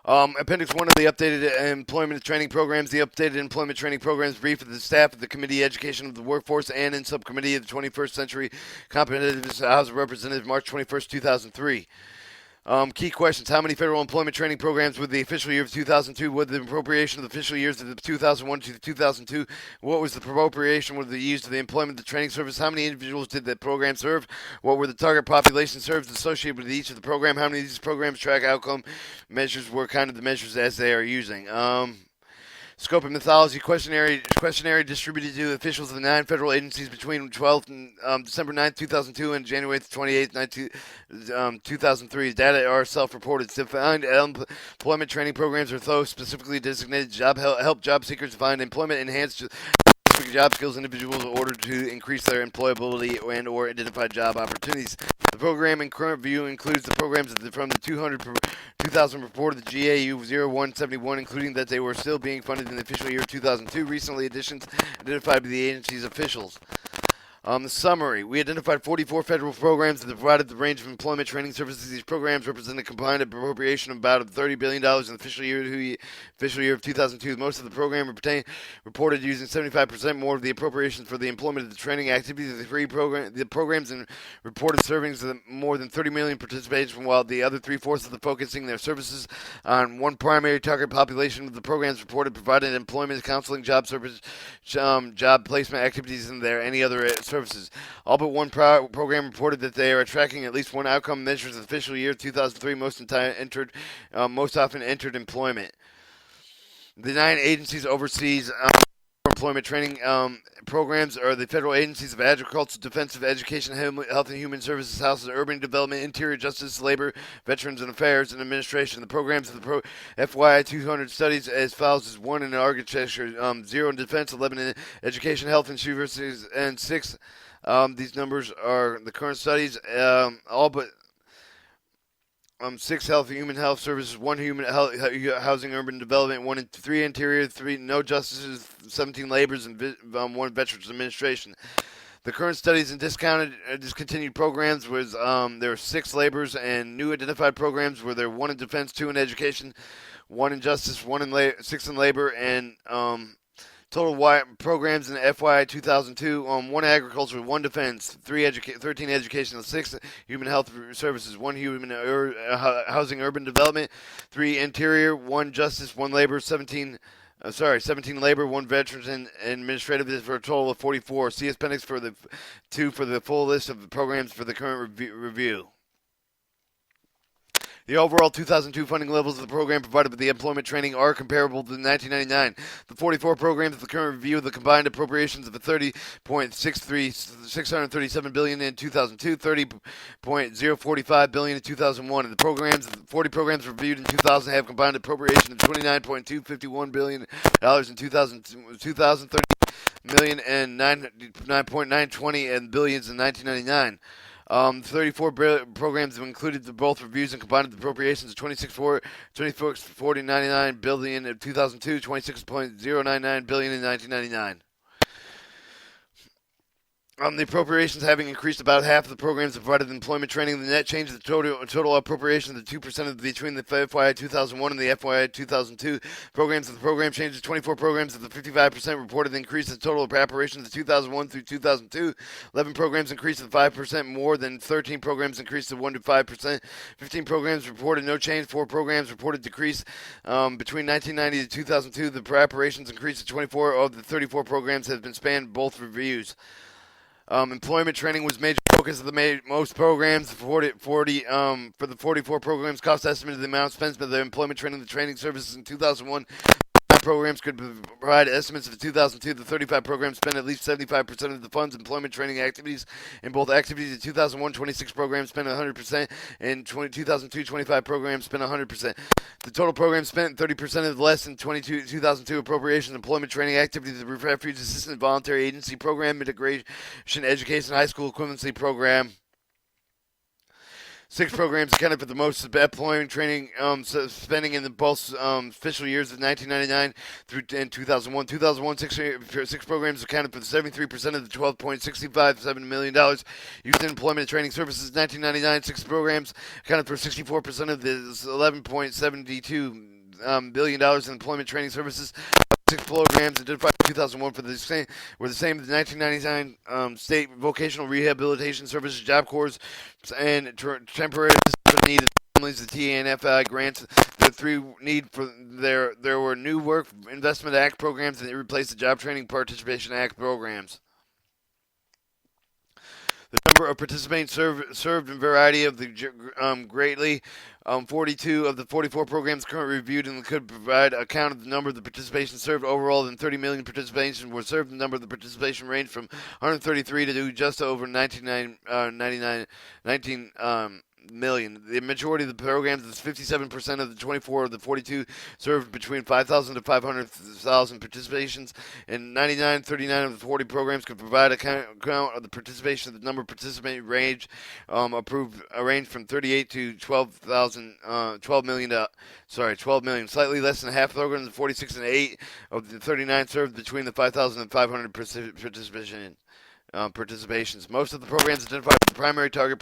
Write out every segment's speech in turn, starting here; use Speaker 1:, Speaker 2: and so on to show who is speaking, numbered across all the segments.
Speaker 1: Appendix 1 of the updated employment training programs. The updated employment training programs brief of the staff of the Committee Education of the Workforce and in Subcommittee of the 21st Century Competitiveness House of Representatives, March 21st, 2003. Key questions. How many federal employment training programs with the official year of 2002? What the appropriation of the official years of the 2001 to 2002? What was the appropriation with the use of the employment of the training service? How many individuals did the program serve? What were the target population served associated with each of the program? How many of these programs track outcome measures were kind of the measures as they are using? Scope and methodology questionnaire distributed to officials of the 9 federal agencies between December 9th, 2002 and January 28th, 2003. Data are self-reported. Defined employment training programs are those specifically designated help job seekers find employment, enhanced specific job skills individuals in order to increase their employability and or identify job opportunities. The program in current view includes the programs from the 2000 report of the GAU 0171, including that they were still being funded in the official year 2002. Recently, additions identified by the agency's officials. The summary. We identified 44 federal programs that provided the range of employment training services. These programs represent a combined appropriation of about $30 billion in the official year of 2002. Most of the program reported using 75% more of the appropriations for the employment of the training activities of the programs and reported serving more than 30 million participants, while the other three-fourths of the focusing their services on one primary target population of the programs reported provided employment, counseling, job service, job placement activities, and any other services. All but one program reported that they are tracking at least one outcome measures of the official year 2003 most often entered employment. The 9 agencies overseas employment training programs are the federal agencies of Agriculture, Defensive Education, Health and Human Services, House and Urban Development, Interior Justice, Labor, Veterans and Affairs, and Administration. The programs of the FYI 200 studies as follows: is 1 in architecture, 0 in defense, 11 in education, health and universities, and 6. These numbers are the current studies. All but 6 health, human health services, 1 human housing, urban development, 1 in 3 interior, 3 no justices, 17 labors, and 1 veterans administration. The current studies and discontinued programs was there were 6 labors, and new identified programs were there 1 in defense, 2 in education, 1 in justice, 6 in labor, and total programs in FY 2002: 1 agriculture, 1 defense, 13 educational, 6 human health services, 1 human housing, urban development, 3 interior, 1 justice, 1 labor, 17 labor, 1 veterans and administrative, for a total of 44. See appendix for the full list of the programs for the current review. The overall 2002 funding levels of the program provided by the employment training are comparable to 1999. The 44 programs of the current review of the combined appropriations of the $30.637 billion in 2002, $30.045 billion in 2001, and the 40 programs reviewed in 2000 have combined appropriation of $29.251 billion in 2000, $30 million and $9.920 billions in 1999. 34 programs have included both reviews and combined appropriations of $26.4099 billion in 2002, $26.099 billion in 1999. The appropriations having increased about half of the programs that provided employment training. The net change of the total appropriation of the 2% between the FYI 2001 and the FYI 2002 programs. The program changes 24 programs of the 55% reported increase in the total appropriations of 2001 through 2002. 11 programs increased to 5% more than 13 programs increased to 1 to 5%. 15 programs reported no change. 4 programs reported decrease. Between 1990 to 2002, the appropriations increased to 24 of the 34 programs have been spanned both reviews. Employment training was major focus of the most programs. For the 44 programs, cost estimate of the amount spent by the employment training, the training services in 2001. Programs could provide estimates of 2002. The 35 programs spent at least 75% of the funds employment training activities. In both activities in 2001, 26 programs spent 100%. In 2002, 25 programs spent 100%. The total program spent 30% of the less than 2002 appropriations employment training activities. The Refuge Assistance Voluntary Agency Program, Integration Education High School Equivalency Program. Six programs accounted for the most employment training spending in the both official years of 1999 through in 2001. 2001, six programs accounted for 73% of the $12.657 million used in employment and training services. 1999, six programs accounted for 64% of the $11.72 billion in employment training services. Six programs identified in 2001 for the same were the same as the 1999 state vocational rehabilitation services, Job Corps, and temporary assistance for needed families. The TNFI grants the three need for there were new Work Investment Act programs and it replaced the Job Training Participation Act programs. The number of participants served in variety of the greatly. 42 of the 44 programs currently reviewed and could provide a count of the number of the participation served. Overall, than 30 million participation were served. The number of the participation ranged from 133 to just over 19 million. The majority of the programs, 57% of the 24 of the 42, served between 5,000 to 500,000 participations. And 39 of the 40 programs could provide a count of the participation. The number of participants approved ranged from 38 to 12 million. 12 million. Slightly less than half programs, 46 and 8 of the 39 served between the 5,000 and 500 participations. Most of the programs identified the primary target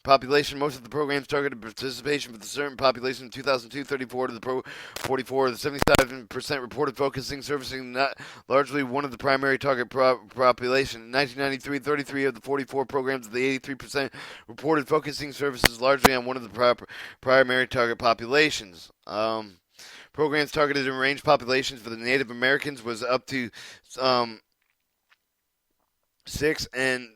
Speaker 1: population. Most of the programs targeted participation for the certain population in 2002, 34 to the 44. The 77% reported focusing, servicing not largely one of the primary target population. In 1993, 33 of the 44 programs, the 83% reported focusing services largely on one of the primary target populations. Programs targeted in range populations for the Native Americans was up to 6, and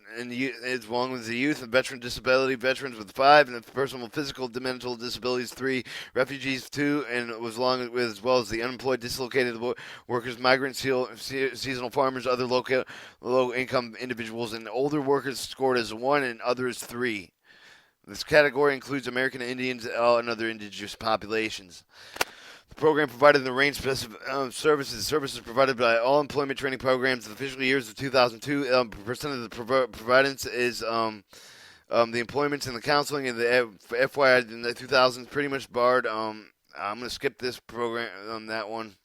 Speaker 1: as long as the youth and veteran disability veterans with 5, and the personal physical mental disabilities 3, refugees 2, and as well as the unemployed, dislocated workers, migrants, seasonal farmers, other low income individuals, and older workers scored as 1, and others 3. This category includes American Indians and other indigenous populations. The program provided the range of services provided by all employment training programs in the fiscal years of 2002. Percent of the providence is the employments and the counseling and the FYI in the 2000s pretty much barred. I'm going to skip this program on that one.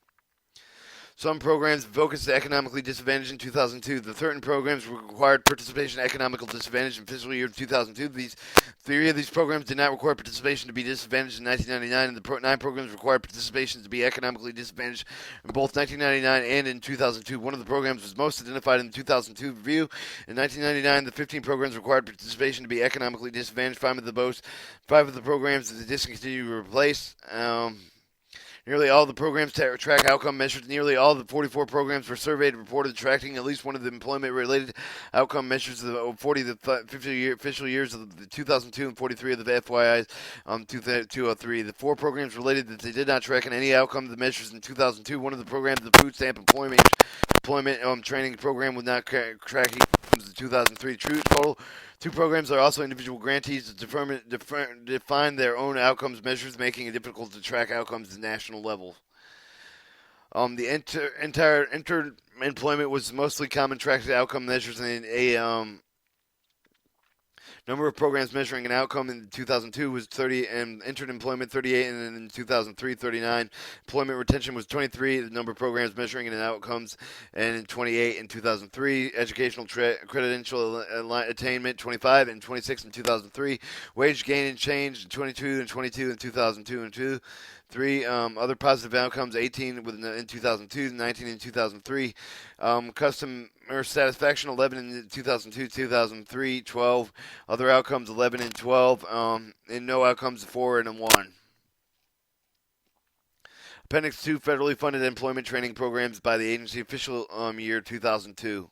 Speaker 1: Some programs focused on economically disadvantaged in 2002. The certain programs required participation in economical disadvantage in fiscal year 2002. Three of these programs did not require participation to be disadvantaged in 1999, and the 9 programs required participation to be economically disadvantaged in both 1999 and in 2002. One of the programs was most identified in the 2002 review. In 1999, the 15 programs required participation to be economically disadvantaged. 5 of the programs that discontinued were replaced. Nearly all the programs track outcome measures. Nearly all of the 44 programs were surveyed reported tracking at least one of the employment-related outcome measures of the 40 to 50 official years of the 2002 and 43 of the FYIs 203. The 4 programs related that they did not track in any outcome of the measures in 2002. One of the programs, the food stamp employment training program, would not track outcomes in 2003. Total 2 programs are also individual grantees to define their own outcomes measures, making it difficult to track outcomes at national level. The entire employment was mostly common tracked outcome measures in a number of programs measuring an outcome in 2002 was 30, and entered employment 38, and then in 2003, 39. Employment retention was 23. The number of programs measuring an outcomes, and in 28 in 2003. Educational credential attainment 25 and 26 in 2003. Wage gain and change 22 and 22 in 2002 and 2. 3 other positive outcomes 18 in 2002, 19 in 2003. Customer satisfaction 11 in 2002, 2003, 12. Other outcomes 11 and 12. And no outcomes 4 and 1. Appendix 2 federally funded employment training programs by the agency official year 2002.